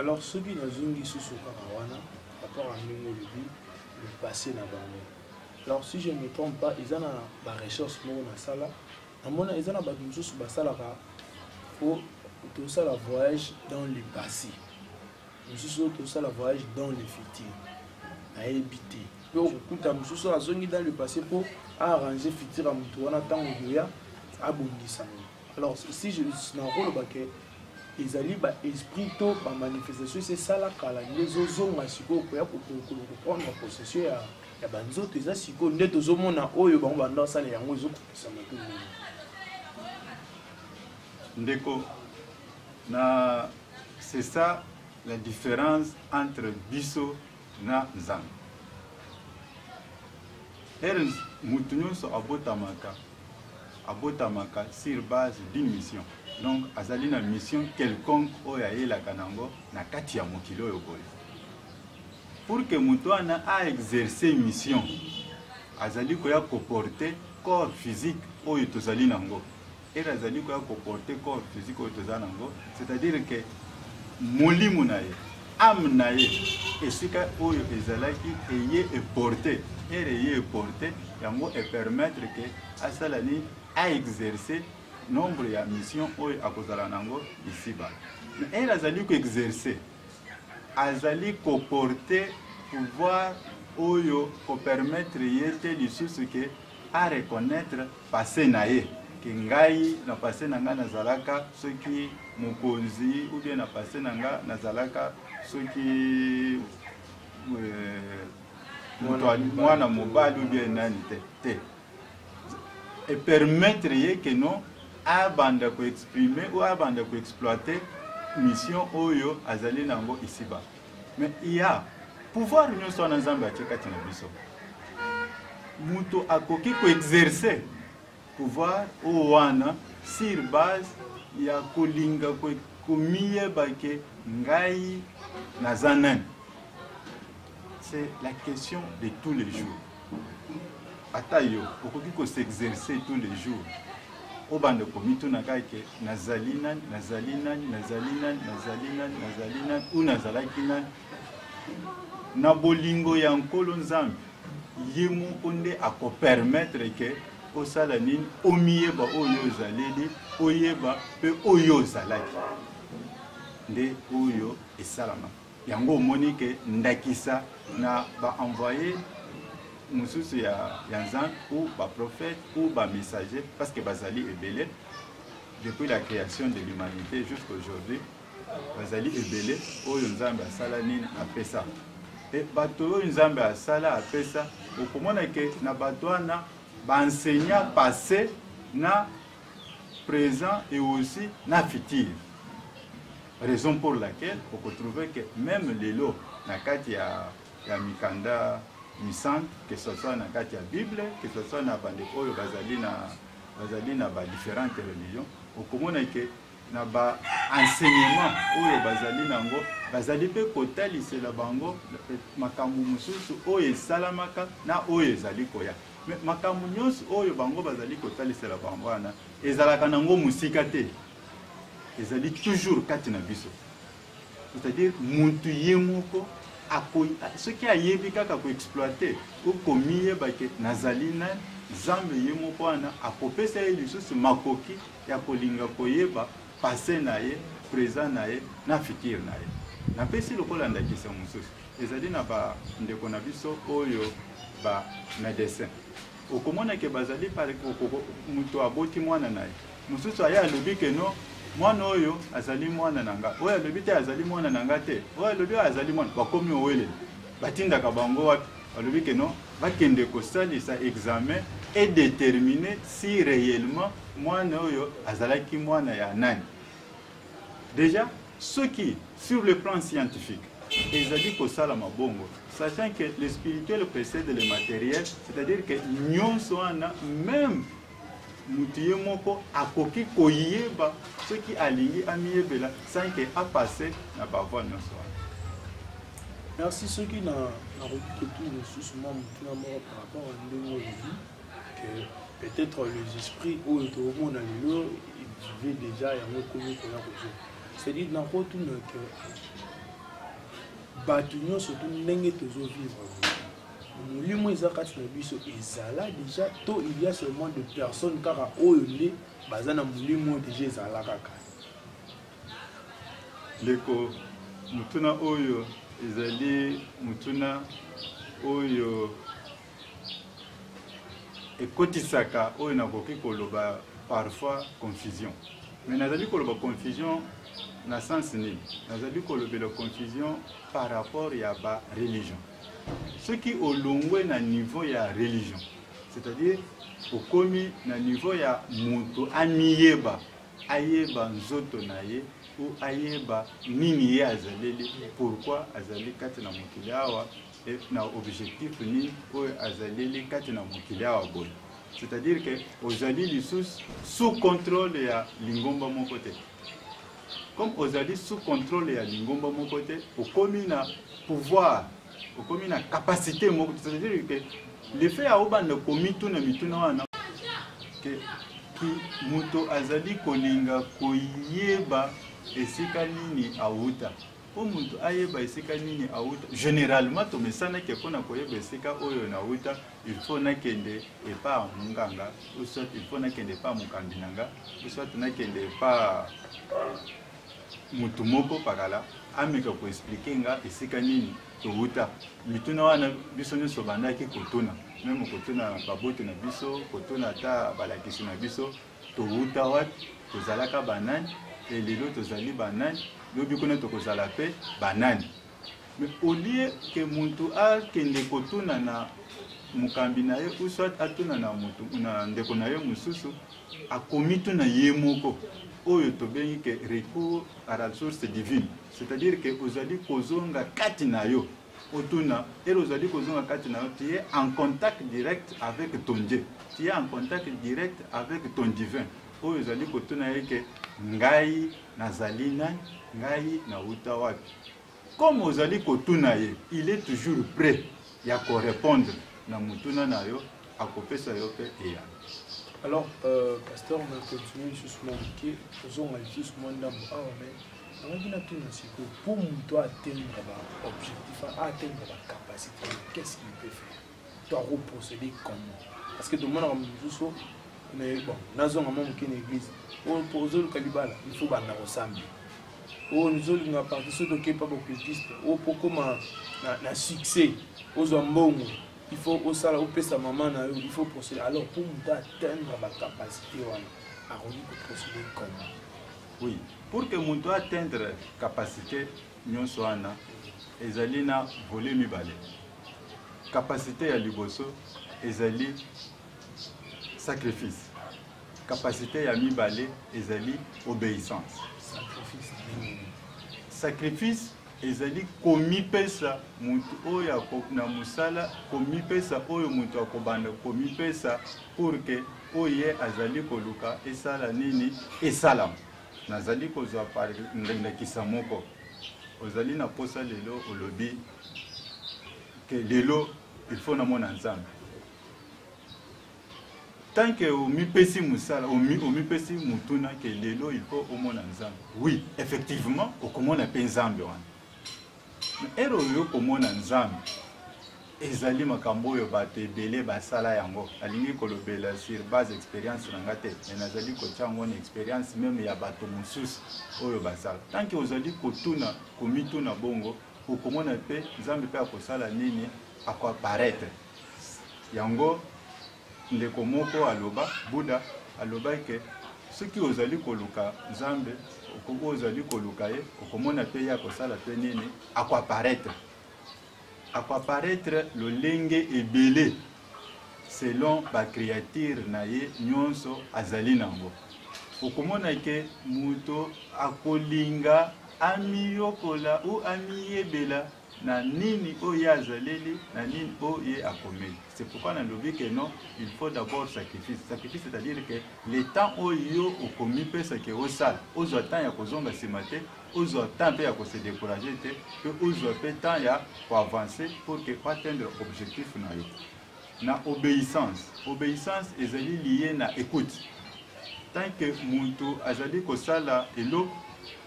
Alors, ceux qui n'ont pas sous Karawana, par rapport à le passé n'a pas. Alors, si je ne me trompe pas, ils ont la recherche dans la salle. Ils ont la chose sur la salle pour tout ça, le voyage dans le passé. Nous tout ça, le voyage dans le futur. À éviter. Donc, nous sommes dans le passé pour arranger le futur à Moutouana, tant qu'il y a à Bundissan. Alors, si je suis dans le rôle, ils allaient esprit to par manifestation c'est ça la kala les ozo masiko pour prendre possession ya banzo teza siko ndeto zo mona oyo bango banda sala yango zo kupisa mutu ndeko na c'est ça la différence entre biso na nzambe mutu nyonso abotamaka sur base d'une mission. Donc, azali na mission quelconque oya yela kanango na kati ya mokilo oyo boye. Pour que mutuana a exercer mission, azali koya comporter corps physique oyo tozali nango. Et azali koya comporter corps physique oyo tozali nango, c'est-à-dire que molimu na ye, âme na ye, esika oyo ezalaki eye porter, eye porter yango et permettre que asalani a exercer nombre de missions oyo akozala nango ici bas. Mais elle azali ko exercer, azali ko porter pouvoir oyo ko permettre yete lisusu ke a reconnaître passé na ye ke ngai na passé nanga nazalaka soki mokonzi ou bien na passé nanga nazalaka soki mwana mobali ou bien nani te et permettre que non abanda ko exprimer ou abanda ko exploiter mission oyo azali nango ici bas. Mais il y a pouvoir nyonso na nzambe atikati na biso muto akoki ko exercer pouvoir o wana sur base ya kolinga ko komiyeba ke ngai nazanan. C'est la question de tous les jours. Atayo okoki ko s'exercer tous les jours. Obanda komito na kake nazalinan ou nazalakinan na bolingo ya nkolo nzambe yemo konde ako permettre que osala nini omiyeba oyo zaleli oyeba pe oyo zalaki nde oyo esalama yango monique ndakisa na ba envoyer mususu ya nzambe ou ba prophète ou ba messager parce que bazali ebele depuis la création de l'humanité jusqu'à aujourd'hui bazali ebele oyo nzambe asala nini apesa et bato oyo nzambe asala apesa okomona ke na bato wana ba enseignant passé na présent et aussi na futur, raison pour laquelle on peut trouver que même les lots na kati ya mikanda misante, que ce soit dans la Bible, que ce soit dans les bazali na ba différentes religions, au commun que na ba enseignement oyo bazali nango bazali pe kotali c'est la bango makambu mususu oyo salamaka na oyo ezali koya mais makambu nyonso oyo bango bazali kotali c'est la bango wana ezalaka nango musika te ezali toujours kati na biso, c'est-à-dire muntu yemoko ce qui a yebi kaka ko exploiter ou komiye bake nazalina zambe yemoko wana akopesa ye lisusu makoki ya kolinga koyeba passé na ye présent na ye na futur na ye na pesi lokola ndakisa mususu ezali na ba ndeko na biso oyo ba médecin okomona ke bazali pare muto aboti mwana na ye mususu aya alobi ke no mwana oyo azali mwana nanga oyo alobi te azali mwana nanga te oyo alobi azali mwana bakomi owele batindaka bango wapi alobi ke no bakende kosalisa examen et déterminer si réellement mwana oyo azalaki mwana ya nani. Déjà ce qui sur le plan scientifique ezali kosala mabongo sachant que le spirituel précède le matériel, c'est-à-dire que nyonso wana même mutuye moko akoki koyeba ce qui alingi amiyebela sans que a passé na bavoie nyonso wana. Merci ceux qui n'ont recruté tout le sous-mont par rapport à l'idée que peut-être les esprits où ils trouvent dans les lois, ils vivaient déjà et ont connu pour la chose. C'est-à-dire dans le retour que bato nyonso to ndenge tozovivre molimo eza kati na biso ezala déjà to il y a seulement de personnes kaka oyo nde baza na molimo déjà ezala kaka leko mutuna oyo ezali mutuna oyo ekotisaka oyo nakoki koloba parfois confusion mais nazali koloba confusion na sens nini nazali kolobela confusion par rapport ya ba religion ce qui olongwe na niveau ya religion c'est-à-dire okomi na niveau ya mutu amiyeba ayeba nzoto na ye ou ayeba nini ye azaleli pourquoi azali kati na mokili awa na objectif nini oyo azaleli kati na mokili awa boye c'est-à-dire que ozali lisusu sous contrôle ya lingomba moko te comme ozali sous contrôle ya lingomba moko te okomi na pouvoir okomi na capacité moko c'est-à-dire que le fait ya obanda komituna mituna wana que muto azali kolinga koyeba esika nini auta po mutu ayeba esika nini auta généralement tomesanaki mpona koyeba esika oyo na auta il faut nakende epa munganga ou soit il faut nakende epa mokambi nanga ou soit nakende epa mutu moko pakala ameka koexplike nga esika nini touta mituna wana biso nyonso bandaki kotuna meme kotuna babote na biso kotuna ata balakisi na biso touta wapi tozalaka banani elelo tozali banani lobi kuna tokozala pe banani mais au lieu que muntu akende kotuna na mukambi na ye ou soit atuna na mutu na ndeko na ye mususu akomituna ye moko oyo tobengi ke recours à la source divine c'est-à-dire que ozali kozonga kati na yo otuna et ozali kozonga kati na yo tu es en contact direct avec ton Dieu tu es en contact direct avec ton divin oyo ozali kotuna ye ke ngai nazali nani ngai na uta wapi comme ozali kotuna ye il est toujours prêt ya ko répondre na mutuna na yo akopesa yo pe eya. Alors, pasteur, on va continuer justement que nous avons justement dans mais on a tout pour toi atteindre l'objectif, atteindre la capacité, qu'est-ce qu'il peut faire? Toi procéder comment? Parce que demain on a mais bon, nous avons une église. On pose le calibala, il faut banda ensemble. Oh, nous avons une partie de qui pas beaucoup d'artistes. Oh, pour comment na succès, aux ambons. Il faut au salaire, au pèse maman, il faut procéder. Alors, pour nous atteindre la capacité, on a procéder comment? Oui, pour que nous atteindre la capacité, nous sommes ezali na volet mibale. Capacité ya liboso, ezali sacrifice. Capacité ya mibale, ezali obéissance. Sacrifice. Ezali komipesa mutu oyo na musala komipesa oyo mutu akobanda komipesa pour que oye azali koluka esala nini esala nazali kozwa par ndakisa moko ozali na posa lelo olobi que lelo il faut na mona nzambe tant que omipesi musala omipesi mutuna que lelo il faut omona nzambe oui effectivement okomona pe nzambe wana ero yo komona nzambe ezali makambo oyo bato ebele basala yango alingi kolobela sur base expérience na nga te mais nazali kotia yango na expérience même ya bato mosusu oyo basala tanke ozali kotuna komituna bongo okomona mpe nzambe mpe akosala nini akoapparaître yango ndeko moko aloba buda alobaki ke soki ozali koluka nzambe okoko ozali koluka ye okomona pe ya kosala pe nini akoapparaître lolenge ebele selon ba créature na ye nyonso azali nango okomona ke muto akolinga amiyokola ou amiyebela na nini oyo azaleli na nini oyo akomeli. C'est pourquoi on dit que non, il faut d'abord sacrifice. Sacrifice, c'est-à-dire que le temps oyo okomi pe ce que osal, ozo temps ya kozonga simate, ozo temps pe ya ko se décourager te, que ozo pe temps ya pour avancer pour que atteindre objectif na yo. Na obéissance. Obéissance ezali lié na écoute. Tant que muntu azali kosala elo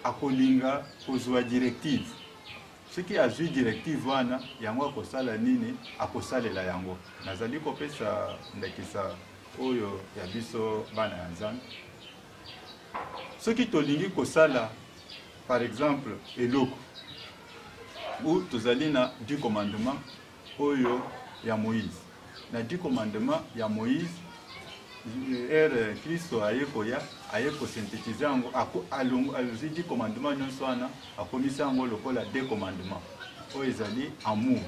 akolinga kozwa directive. soki azwi directive wana yango akosala nini akosalela yango. Nazali kopesa ndakisa oyo ya biso bana ya Nzambe. Soki tolingi kosala par exemple eloko ou tozali na 10 commandements oyo ya Moïse. Na 10 commandements ya Moïse Kristo aye ko synthétiser yango alonzi 10 commandements nyonso wana akomisa yango lokola 2 commandements oyo ezali amour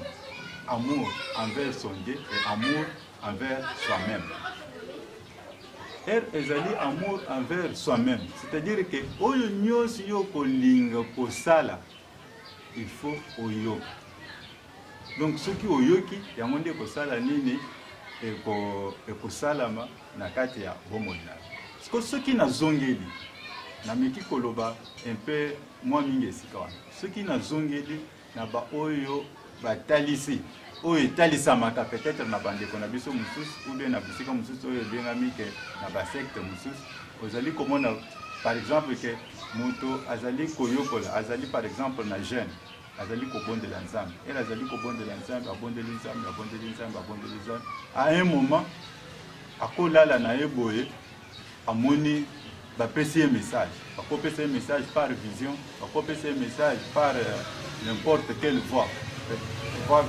envers son Dieu et amour envers soi-même. Ezali amour envers soi-même, c'est-à-dire que oyo nyonso yo kolinga kosala il faut oyo. Donc ce qui oyoki yango nde kosala nini ekosalama na kati ya bomoi na yo. Soki nazongeli nameki koloba un peu mwa mingi esika wana, soki nazongeli na ba oyo batalisi oyo etalisamaka peut-être na bandeko na biso mosusu ou bien na bisika mosusu oyo ebengami ke na basecte mosusu, ozali komona par exemple ke moto azali koyokola, azali par exemple na jeune azali kobondela Nzambe, elle azali kobondela Nzambe, abondeli Nzambe, abondeli Nzambe, abondeli Nzambe. À un moment akolala na ye boye amoni bapesi un message, bakopesa un message par vision, bakopesa un message par n'importe quelle voix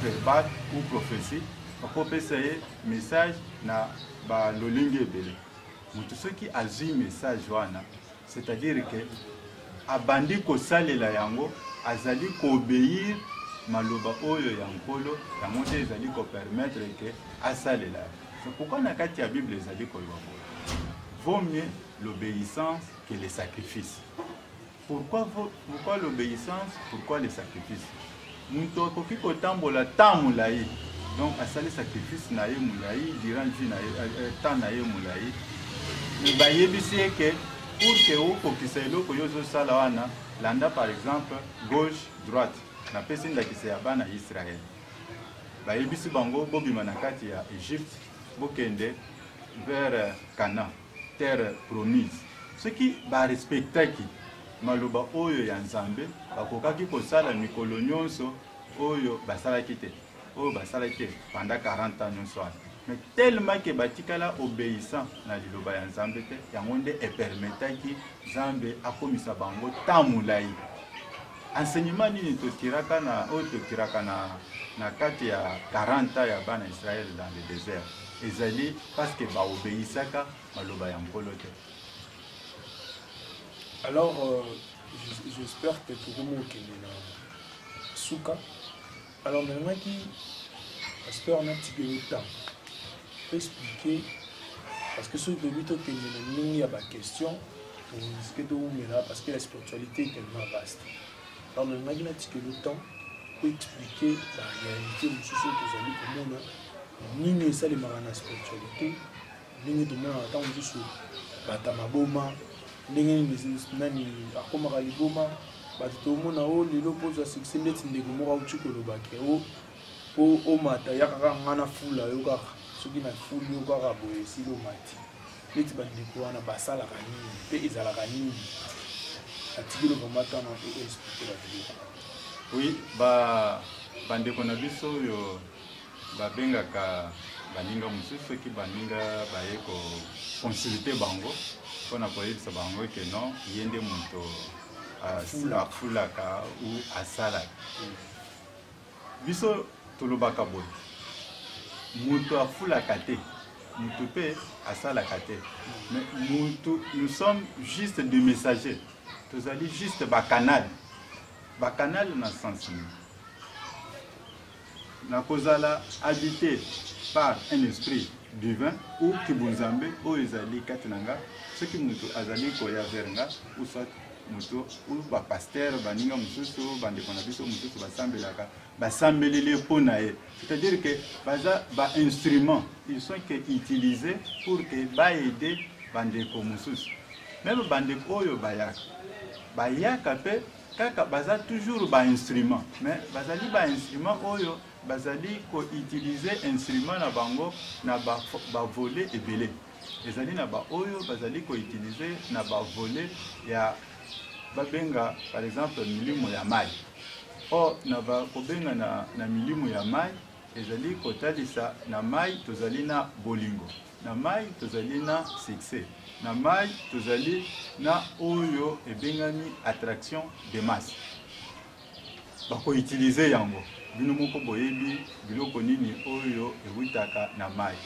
verbale ou prophétie, bakopesa ye message na balolingi ebele. Moto soki azwi message wana, c'est-à-dire que abandi kosalela yango azali koobéir maloba oyo ya nkolo yango te ezali kopermettre ke asalela. C'est pourquoi na kati ya Bible ezali koloba vaut mieux l'obéissance que les sacrifices. Pourquoi l'obéissance? Pourquoi les sacrifices? Moto akoki kotambola temps molai, donc asali sacrifice na ye molai durant vie na ye temps na ye molai, mais bayebisi ke pour que okokisa eloko yo ozosala wana landa par exemple gauche droite na pesi ndakisa ya bana Israël. Bayebisi bango bobima na kati ya Égypte bokende vers Canaan, terre promise. Ce qui ba respectaki maloba oyo ya Nzambe bakokaki kosala mikolo nyonso oyo basalaki te, oyo basalaki te pendant 40 ans nyonso. Mais tellement que batikala obéissant na liloba ya Nzambe te yango nde epermetaki Nzambe akomisa bango tamulai. Enseignement nini totiraka na oyo totiraka na kati ya 40 ans ya bana Israël dans le désert ezali parce que baobéissaka maloba ya nkolo te. Alors j'espère que tokomo okende na suka. Alors maintenant parce qu'on a un petit peu de temps expliquer parce que ce que il y a des questions parce que la spiritualité est tellement vaste. Alors nous avons un petit peu de temps pour expliquer la réalité de ce que nous avons comme nous ça les marana spiritualité nous demandons attendre juste batamaboma ndengi nani akoma kaliboma batutomona o lelo poza succès net ndeko moko uchukolo bakero o mata yakaka ngana fula yo kaka soki na fulu yo kaka boye silo mati neti bandeko wana basalaka nini mpe ezalaka nini atikilo komata na expliquer la vidéo. Oui, bandeko na biso oyo babengaka baninga mosusu soki baninga baye ko consulter bango mpona koyebisa bango ke non ye nde moto afulaka ou asalaka. Biso tolobaka boye moto afulaka te, moto pe asalaka te, mais nous sommes juste des messagers, tozali juste bacanal na sens na kozala habité par un esprit divin ou kibunzambe oyo ezali kati na nga soki moto azali koya vers nga ou soit moto ou pasteur baninga mosusu bandeko na biso mosusu basambelele mpo na ye, c'est-à-dire que baza instrument ils sont utilisés pour que baede bandeko mosusu. Même bandeko oyo bayaka pe kaka baza toujours instrument, mais bazali instrument oyo bazali ko utiliser instrument na bango na volet ebele ezali na oyo bazali ko utiliser na volet ya babenga par exemple milimo ya mai. or na ba kobenga na milimu ya mai ezali kotalisa na mai tozali na bolingo, na mai tozali na succès, na mai tozali na oyo ebengami attraction de masse. Bako utiliser yango bino moko boyebi biloko nini oyo ewitaka na mai.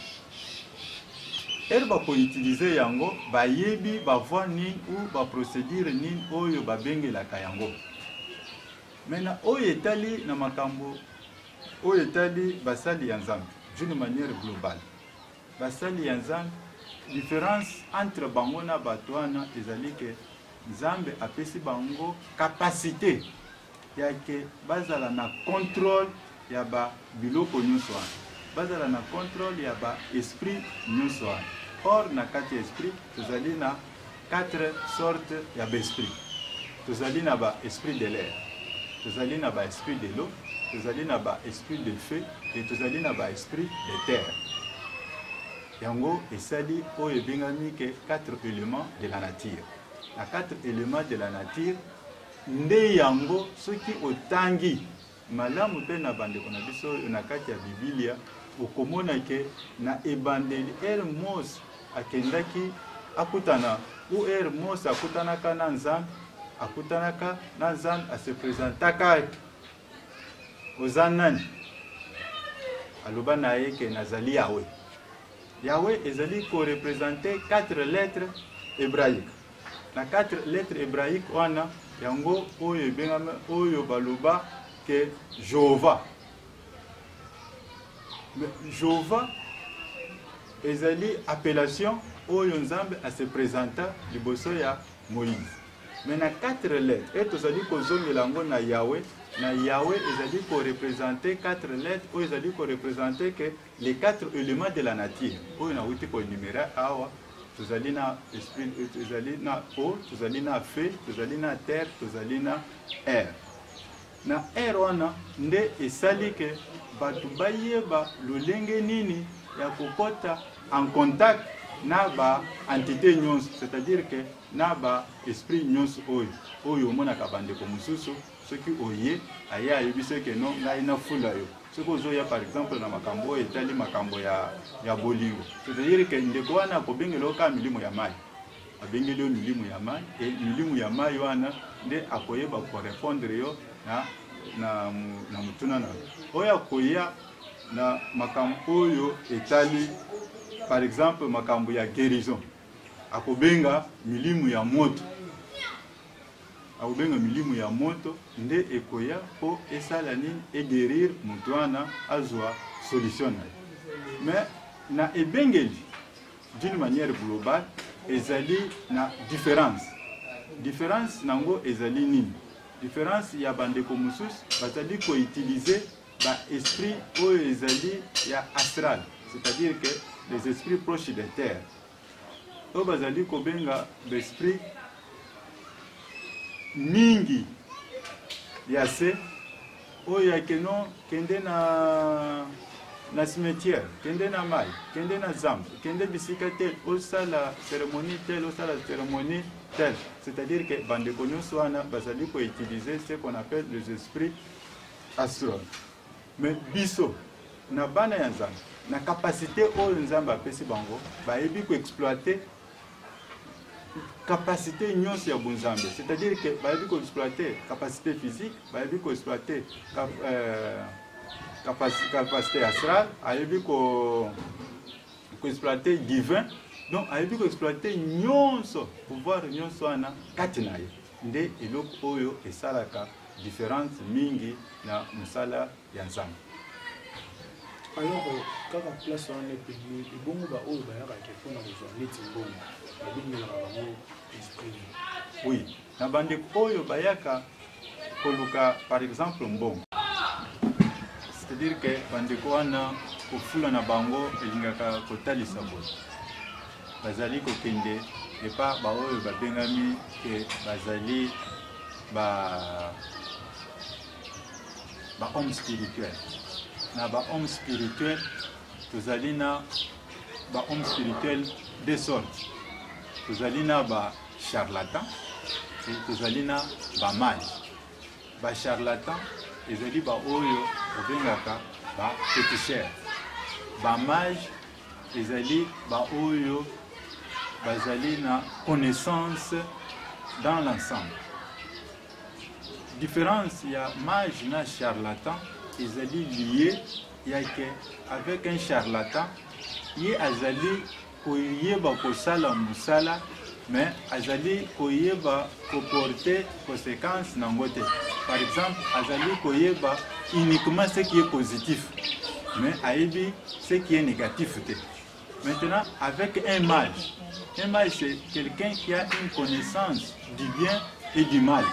Bako utiliser yango bayebi bavoi nini ou ba procédure nini oyo babengelaka yango. Maintenant oyo etali na makambo oyo etali basali ya Nzambe d'une manière globale. Basali ya Nzambe, différence entre bango na bato wana ezali ke Nzambe apesi bango capacité ya ke bazala na contrôle ya ba biloko nyonso wana, bazala na contrôle ya ba esprit nyonso wana. Or na kati esprit tozali na 4 sortes ya ba esprit. Tozali na ba esprit de l'air, tozali na ba esprit de l'eau, tozali na ba esprit de feu et tozali na ba esprit de terre. Yango esali oyo ebengami ke 4 éléments de la nature. Na 4 éléments de la nature nde yango soki otangi malamu mpe na bandeko na biso na kati ya Biblia okomona ke na ebandeli Hermos akendaki akutana ou Hermos akutanaka na Nzambe, akutanaka na Nzambe ase présentaka oza nani aloba na ye ke nazali Yahweh. Yahweh ezali ko-représenter 4 lettres hébraïques. Na 4 lettres hébraïques wana yango oyo ebengami oyo baloba ke Jéhovah. Jéhovah ezali appellation oyo Nzambe a se présenta liboso ya Moïse. Mais na 4 lettres et tozali kozongela yango na Yahweh. Na Yahweh ezali ko représenter 4 lettres oyo ezali ko représenter que les 4 éléments de la nature oyo na wuti ko énumérer awa tozali na esprit, tozali na eau, tozali na feu, tozali na terre, tozali na air. Na air wana nde esali ke batu bayeba lolenge nini ya kokota en contact na ba entité nyonso, c'est-à-dire que na ba esprit nyonso oyo omonaka bandeko mosusu soki oye aya ayebise ke non ngai na fula yo. Soki ozoya par exemple na makambo oyo etali makambo ya bolingo, c'est-à-dire que ndeko wana akobengela oka milimo ya mai, abengeli yo milimo ya mai, e milimo ya mai wana nde akoyeba korepondre yo na mutuna na oyo akoya na makambo oyo etali par exemple makambo ya guérison, akobenga milimu ya moto, akobenga milimu ya moto nde ekoya po esala nini eguérir mutu wana azwa solution. Mais na ebengeli d'une manière globale ezali na différence nango ezali nini? Différence ya bandeko mosusu bazali ko utiliser ba esprit oyo ezali ya astral, c'est-à-dire que les esprits proches de terre. Oyo bazali kobenga l'esprit mingi ya se oyo yakeno kende na cimetière, kende na mai, kende na zambe, kende bisika tel, osala cérémonie tel, osala cérémonie tel. C'est-à-dire que bandeko nyonso wana bazali ko utiliser ce qu'on appelle les esprits astrales. Mais biso na bana ya Nzambe na capacité oyo Nzambe apesi bango bayebi ko exploiter capacité nyonso ya bonzambe, c'est-à-dire que bayebi ko exploiter capacité physique, bayebi ko exploiter capacité astrale, ayebi ko exploiter divin. Donc ayebi ko exploiter nyonso pouvoir nyonso ana kati na ye. Nde eloko oyo esalaka différence mingi na musala ya Nzambe. Alors kaka place wana epeli ebongo ba oyo bayaka ke mpona kozwa neti mbongo babingelaka bango esprit. Oui, na bandeko oyo bayaka koluka par exemple mbongo, c'est-à-dire que bandeko wana kofula na bango elingaka kotalisa boye, bazali kokende epa ba oyo babengami ke bazali ba homme spirituel. Na ba homme spirituel tozali na ba homme spirituel de sorte, tozali na ba charlatan et tozali na ba mage. Ba charlatan ezali ba oyo obengaka ba féticheur. Ba mage ezali ba oyo bazali na connaissance dans l'ensemble. Différence ya mage na charlatan ezali lié yake avec un charlatan ye azali koyeba kosala musala mais azali koyeba koporter conséquences nango te. Par exemple, azali koyeba uniquement ce qui est positif mais ayebi ce qui est négatif te. Maintenant, avec un mage c'est quelqu'un qui a une connaissance du bien et du mal.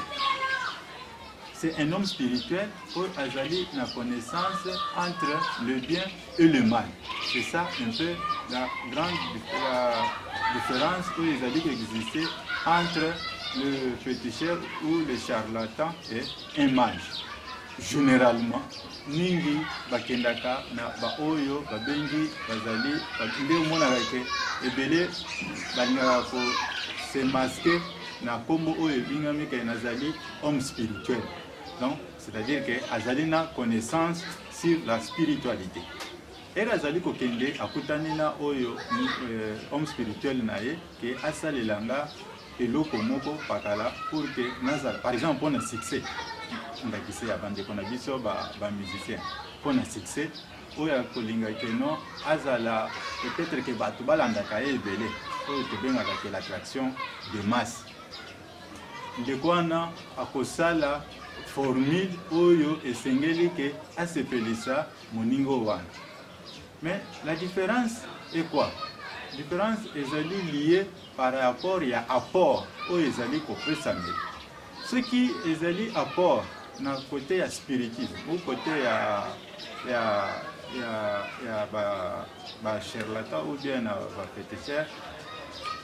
C'est un homme spirituel où azali na connaissance entre le bien et le mal. C'est ça un peu la grande différence où il azali exister entre le féticheur ou le charlatan et un mage. Généralement, ningi bakendaka na ba oyo babengi bazali bakinde monaka ke ebele balingaka ko se masquer na kombo oyo bingami ke nazali homme spirituel. Donc, c'est-à-dire que azali na connaissance sur la spiritualité. Et azali kokende akutani na oyo homme spirituel na ye ke asalelanga eloko moko pakala pour que nazala par exemple pour un succès. Ndakise ya bande kona biso ba musicien pour un succès oyo kolinga ke no azala peut-être que batu balandaka ye ebele oyo tobengaka ke l'attraction de masse. Ndekwana akosala formule oyo esengeli ke asepelisa moningo wana. Mais la différence est quoi? La différence est liée par rapport à apport oyo ezali kopesa mbele. Ce qui ezali apport na côté ya spiritisme ou côté ya ba charlatan ou bien na ba féticheur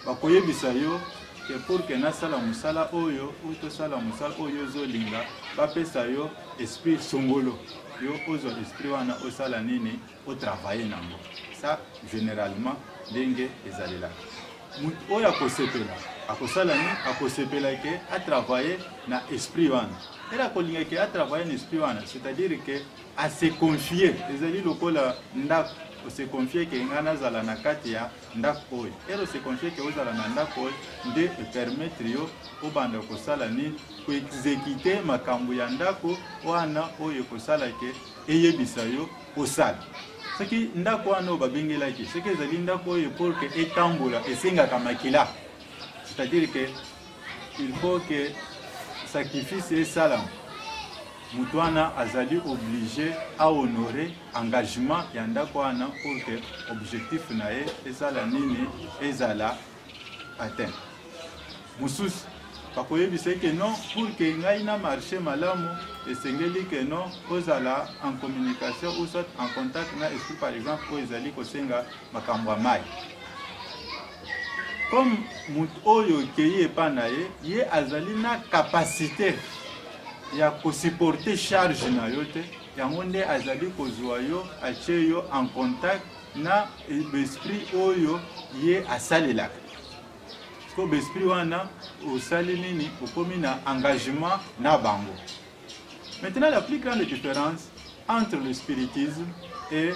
bakoyebisa yo que pour que nasala musala oyo ou to sala musala oyo zolinga bapesa yo esprit songolo yo ozo esprit wana osala nini o travailler nango. Ça généralement ndenge ezalela mutu oyo akosala ni akosepela ke a travailler na esprit wana era kolinga ke a travailler na esprit wana, c'est-à-dire que a se confier ezali lokola ndako se confier que ngana zala na kati ya ndako oyo ero se confier que ozala na ndako oyo nde permettre yo obanda kosala ni ko exécuter makambo ya ndako wana oyo kosala ke eyebisa yo osala. Ce qui ndako wana obabengelaki ce qui ezali ndako oyo pour que etambola esengaka makila, c'est-à-dire que il faut que sacrifice et salam Mutwana azali obligé à honorer engagement yandako wana pour que objectif nae ezala nini ezala atteint. Mususu bakoyebisa que non pour que ngai na marché malamu esengeli que non ozala en communication ou soit en contact na esprit par exemple ko ezali kosenga makambo ya mai. Comme mutu oyo keye pa na ye azali na capacité ya ko supporter charge na yo te yango nde azali kozwa yo atie yo en contact na esprit oyo ye asalelaka. Ko esprit wana osali nini okomi na engagement na bango. Maintenant la plus grande différence entre le spiritisme et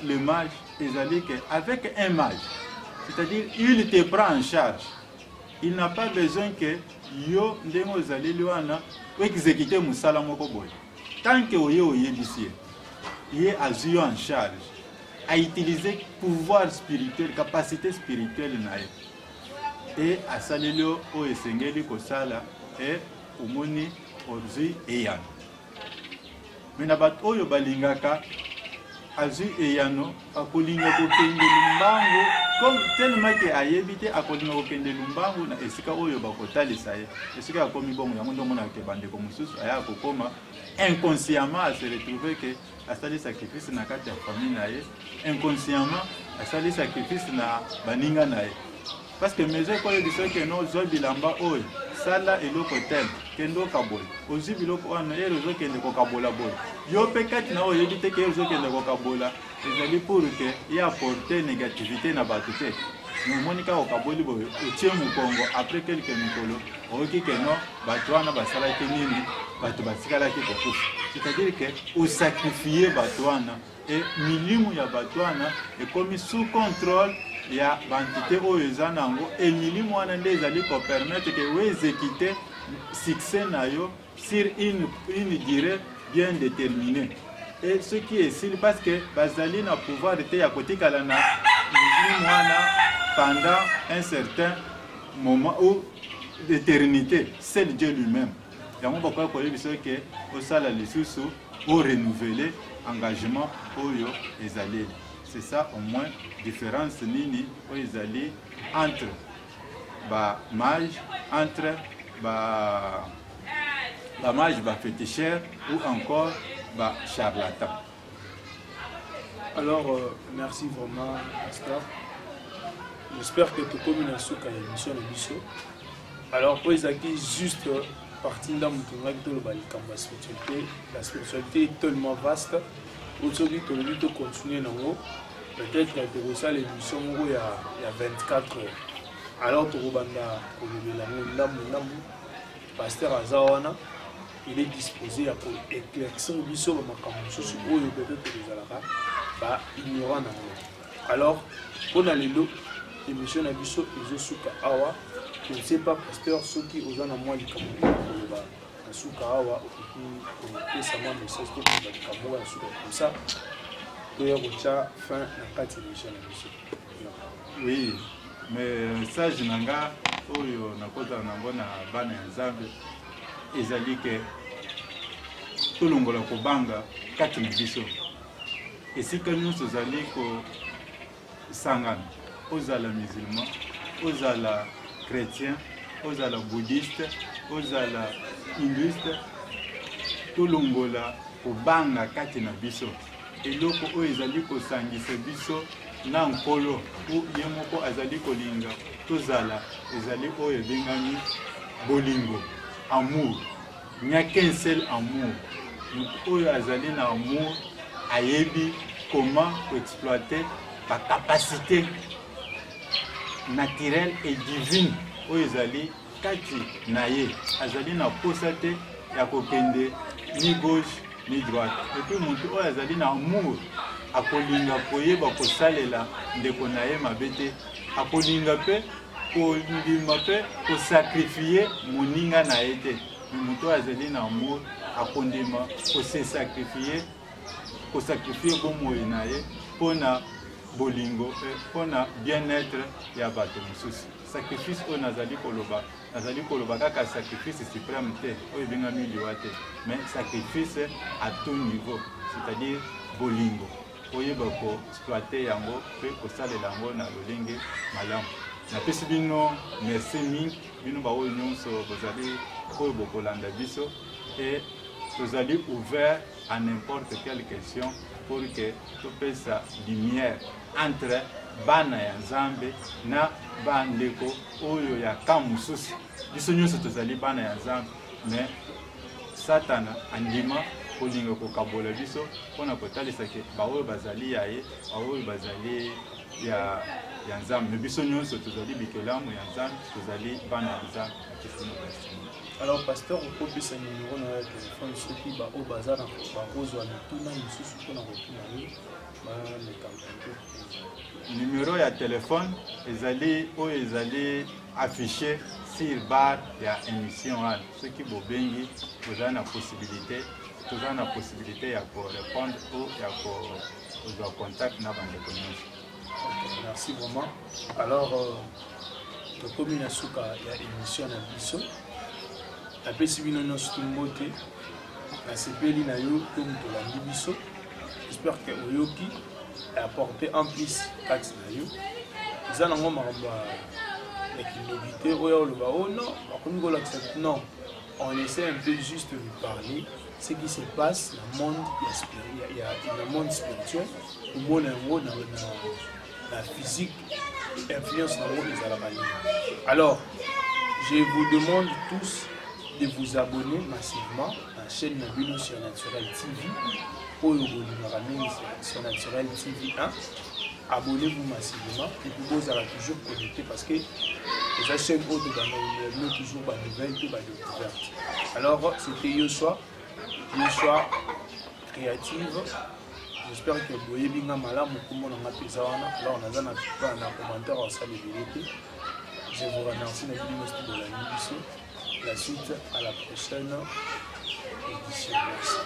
le mage ezali que avec un mage, c'est-à-dire il te prend en charge, il n'a pas besoin que yo ndenge ozali wana exécuter musala moko boy. Tant que oyebisi ye azui yo en charge à utiliser pouvoir spirituel, capacité spirituelle na ye et asalelio o esengeli kosala et omoni ozui eyano. Mais na bato oyo balingaka azui eyano akolinga kokende lumbango comme tellement que ayebite akolinga kokende lumbango na esika oyo bakotalisa ye esika akomi bongo yango ndo mona ke bandeko mususu aya kokoma inconsciemment à se retrouver que asali sacrifice na kati ya famille na ye, inconsciemment asali sacrifice na baninga na ye. Parce que mes écoles disent que nous avons bilamba oil, sala eloko tel, kendo kabol. Ozi biloko wana erozo kende ko kabola bol. Yo pekat na oyo bite ke erozo kende ko kabola, ezali pour que y apporter négativité na batute. Nous monika ko kaboli boyo, otie mu Congo après quelques mikolo, oki que non, batwana basala ke nini bato batikalaki kokufa. C'est-à-dire que osakrifie bato wana et milimo ya bato wana ekomi sous contrôle ya bantité oyo eza nango et milimo wana nde ezali kopermettre ke oexécute succès na yo sur une durée bien déterminée. Et ce qui est sûr, parce que bazali na pouvoir te ya kotikala na milimo wana pendant un certain moment ou d'éternité, c'est Dieu lui-même. Yango bakwa koyebi biso ke osala lisusu o renouveler engagement oyo ezali. C'est ça au moins différence nini oyo ezali entre ba mage, entre ba mage ba féticheur ou encore ba charlatan. Alors merci vraiment pasteur. J'espère que tu communes à ce qu'a émission de Bisso. Alors pour Isaki juste partie dans mon tournoi de la spiritualité est tellement vaste. Aujourd'hui, tu as continuer dans l'eau. Peut-être que tu as reçu l'émission il y a 24 heures. Alors tu as pasteur Azawana, il est disposé à éclaircir Bisso dans ma campagne. Peut-être que les Alara ignorant. Alors, pour aller l'eau, l'émission de Bisso est Souka Awa. Je ne sais pas, pasteur, ceux qui osent en moi, les Camerounais, Souka Awa, qui est un message pour les Camerounais, comme ça, pour y avoir fin à la l'émission de Bisso. Oui, mais ça, je n'ai pas de Nzambe, ezali ke tolongola kobanga kati na biso. Esika nyonso ozali kosangana, ozala musulman, ozala chrétien, ozala bouddhiste, ozala hindouiste, tolongola kobanga kati na biso. Eloko oyo ezali kosangisa biso na nkolo ou ye moko azali kolinga tozala ezali oyo ebengami bolingo, amour. Il n'y a qu'un seul amour. Oyo azali na amour ayebi comment exploiter la capacité naturelle et divine oyo ezali kati na ye. Azali na posa te ya kokende ni gauche ni droite. Et puis mutu oyo azali na amour akolinga koyeba kosalela ndeko na ye mabe te, akolinga pe kondima pe kosakrifie moninga na ye te. Mutu azali na amour akondima kose sacrifier bomoi na ye pona bolingo pona bien-être ya bato mosusu. Sacrifice oyo nazali koloba kaka sacrifice suprême te oyo ebengami liwa te, mais sacrifice à tout niveau, c'est-à-dire bolingo oyeba koexploite yango mpe kosalela yango na lolenge malamu. Napesi bino merci mingi bino baoyo nyonso bozali oyo bokolanda biso et tozali ouvert à n'importe quelle question pour que topesa lumière entre bana ya Nzambe na bandeko oyo ya kamususi. Biso nyonso tozali bana ya Nzambe, mais Satana andima kolinga kokabola biso mpona kotalisa ke baoyo bazali ya ye baoyo bazali ya Nzambe. Mais biso nyonso tozali bikelamu ya Nzambe, tozali bana ya Nzambe. Alors pasteur, on peut baisser un numéro dans le téléphone, ceux qui au bazar bazwa na tuna misusu mpona kotuna ye numéro ya téléphone ezali oyo ezali affiché sur barre ya émission wana. Soki bobengi tozala na possibilité ya korépondre ou ya kozwa contact na bandeko nyonso. Merci vraiment. Alors tokomi na suka ya émission na biso apesi bino nyonso tumbote nasepeli na yo to moto olandi biso. J'espère que oyoki apporter en plus kati na yo eza nango makambo ya kinobité oyo oloba oh non bakomi kolakisa non, on essaie un peu juste de parler ce qui se passe dans le monde spirituel, omona yango na physique influence nango ezalaka nini. Alors je vous demande tous de vous abonner massivement à la chaîne Nabino sur Naturel TV, sur Naturel TV 1. abonnez-vous massivement et puis vous allez toujours connecter parce que les chaînes autres dans toujours des nouvelles et des découvertes. Alors, c'était Yoshua créative. J'espère que vous voyez bien malade. Alors, on a un commentaire en salle de. Je vous remercie de la nuit. La suite à la prochaine édition. Merci.